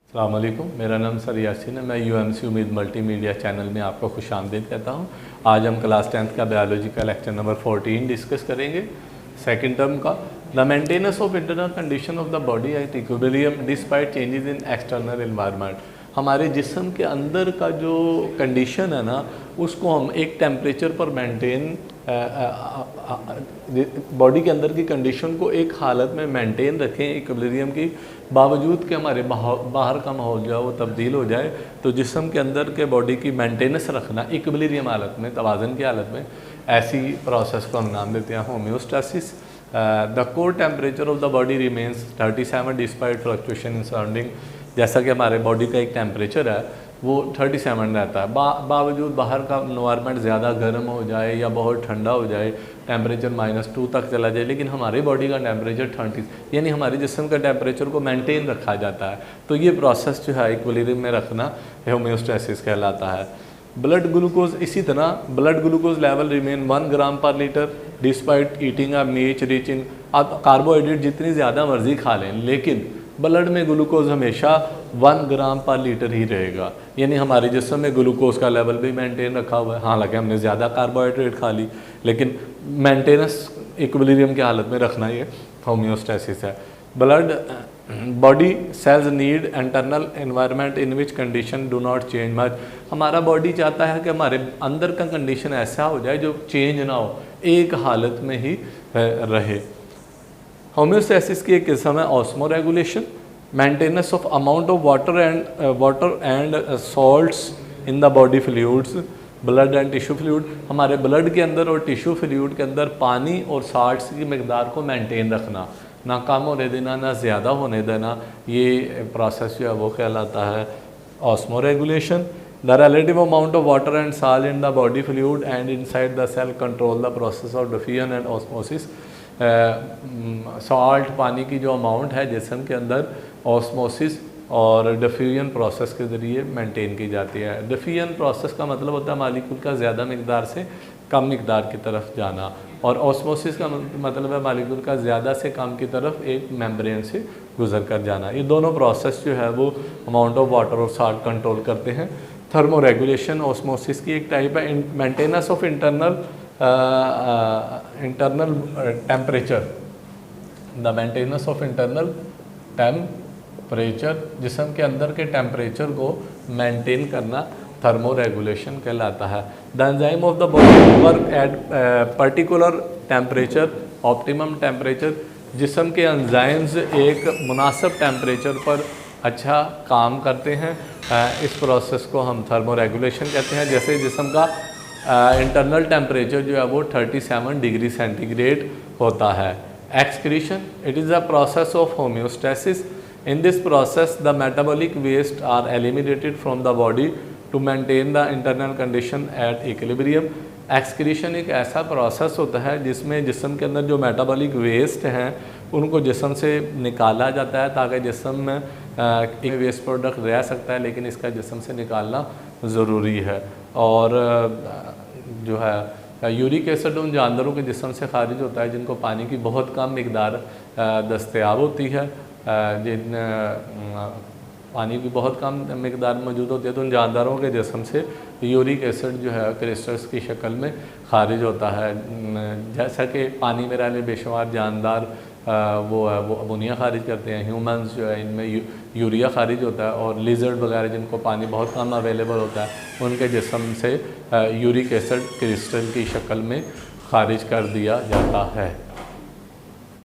अस्सलाम वालेकुम, मेरा नाम सर यासीन है। मैं यूएमसी उम्मीद मल्टीमीडिया चैनल में आपको खुशामदीद कहता हूँ। आज हम क्लास 10th का बायोलॉजी का लेक्चर नंबर 14 डिस्कस करेंगे, सेकंड टर्म का। The maintenance of internal condition of the body at equilibrium despite changes in external environment. हमारे जिस्म के अंदर का जो कंडीशन है ना, उसको हम एक टेम्परेचर पर मेंटेन, बॉडी के अंदर की कंडीशन को एक हालत में मेंटेन रखें इक्विलिब्रियम की, बावजूद कि हमारे बाहर का माहौल जो है वो तब्दील हो जाए। तो जिस्म के अंदर के बॉडी की मेंटेनेंस रखना इक्विलिब्रियम हालत में, तवाज़न की हालत में, ऐसी प्रोसेस को हम नाम देते हैं homeostasis. The core temperature of the body remains 37 despite fluctuation in surrounding. जैसा कि हमारे बॉडी का एक टेम्परेचर है वो 37 रहता है, बावजूद बाहर का इन्वायरमेंट ज़्यादा गर्म हो जाए या बहुत ठंडा हो जाए, टेम्परेचर -2 तक चला जाए, लेकिन हमारी बॉडी का टेम्परेचर 30, यानी हमारे जिस्म का टेम्परेचर को मेंटेन रखा जाता है। तो ये प्रोसेस जो है इक्विलिब्रियम में रखना होम्योस्टेसिस कहलाता है। ब्लड ग्लूकोज, इसी तरह blood glucose level remain 1 gram per litre despite eating a meat rich in. आप कार्बोहाइड्रेट जितनी ज़्यादा मर्जी खा लें, लेकिन ब्लड में ग्लूकोज हमेशा 1 ग्राम पर लीटर ही रहेगा, यानी हमारे जिस्म में ग्लूकोज का लेवल भी मेंटेन रखा हुआ है। हालांकि हमने ज़्यादा कार्बोहाइड्रेट खा ली, लेकिन मेंटेनेंस इक्विलिब्रियम की हालत में रखना ये होम्योस्टेसिस है। Blood body cells need internal environment in which condition do not change much. हमारा बॉडी चाहता है कि हमारे अंदर का कंडीशन ऐसा हो जाए जो चेंज ना हो, एक हालत में ही रहे। होम्योस्टेसिस की एक किस्म है osmo regulation, maintenance of amount of water and salts in the body fluids, blood and tissue fluid. हमारे ब्लड के अंदर और टिश्यू फ्लूइड के अंदर पानी और साल्ट्स की मकदार को मेंटेन रखना, ना कम होने देना ना ज़्यादा होने देना, ये प्रोसेस जो है वो कहलाता है osmoregulation. The relative amount of water and salt in the body fluid and inside the cell control the process of diffusion and osmosis. Salt, पानी की जो अमाउंट है जिस्म के अंदर, ऑस्मोसिस और डिफ्यूजन प्रोसेस के ज़रिए मेंटेन की जाती है। डिफ्यूजन प्रोसेस का मतलब होता है मालिक्यूल का ज़्यादा मकदार से कम मकदार की तरफ जाना, और ऑस्मोसिस का मतलब है मालिक्यूल का ज़्यादा से कम की तरफ एक मेम्ब्रेन से गुजर कर जाना। ये दोनों प्रोसेस जो है वो अमाउंट ऑफ वाटर और साल्ट कंट्रोल करते हैं। थर्मो रेगुलेशन ऑस्मोसिस की एक टाइप है। Maintenance of internal temperature, the maintenance of internal temperature, जिस्म के अंदर के टेम्परेचर को मेंटेन करना थर्मो रेगुलेशन कहलाता है। The enzyme of the body work at particular temperature, optimum temperature. जिस्म के एंजाइम्स एक मुनासिब टेम्परेचर पर अच्छा काम करते हैं, इस प्रोसेस को हम थर्मो रेगुलेशन कहते हैं। जैसे जिस्म का इंटरनल टेम्परेचर जो है वो 37 डिग्री सेंटीग्रेड होता है। Excretion, it is a process of homeostasis. In this process the metabolic waste are eliminated from the body to maintain the internal condition at equilibrium. Excretion एक ऐसा प्रोसेस होता है जिसमें जिस्म के अंदर जो मेटाबॉलिक वेस्ट हैं उनको जिस्म से निकाला जाता है, ताकि जिस्म में एक वेस्ट प्रोडक्ट रह सकता है, लेकिन इसका जिस्म से निकालना ज़रूरी है। और जो है यूरिक एसिड उन जानवरों के जिस्म से खारिज होता है जिनको पानी की बहुत कम मकदार दस्तयाब होती है, जिन पानी की बहुत कम मकदार मौजूद होती है, तो उन जानवरों के जिस्म से यूरिक एसिड जो है क्रिस्टल्स की शक्ल में खारिज होता है। जैसा कि पानी में रहने बेशुमार जानदार वो अमोनिया खारिज करते हैं, ह्यूमंस जो है इनमें यूरिया खारिज होता है, और लिजर्ड वगैरह जिनको पानी बहुत कम अवेलेबल होता है उनके जिस्म से यूरिक एसिड क्रिस्टल की शक्ल में खारिज कर दिया जाता है।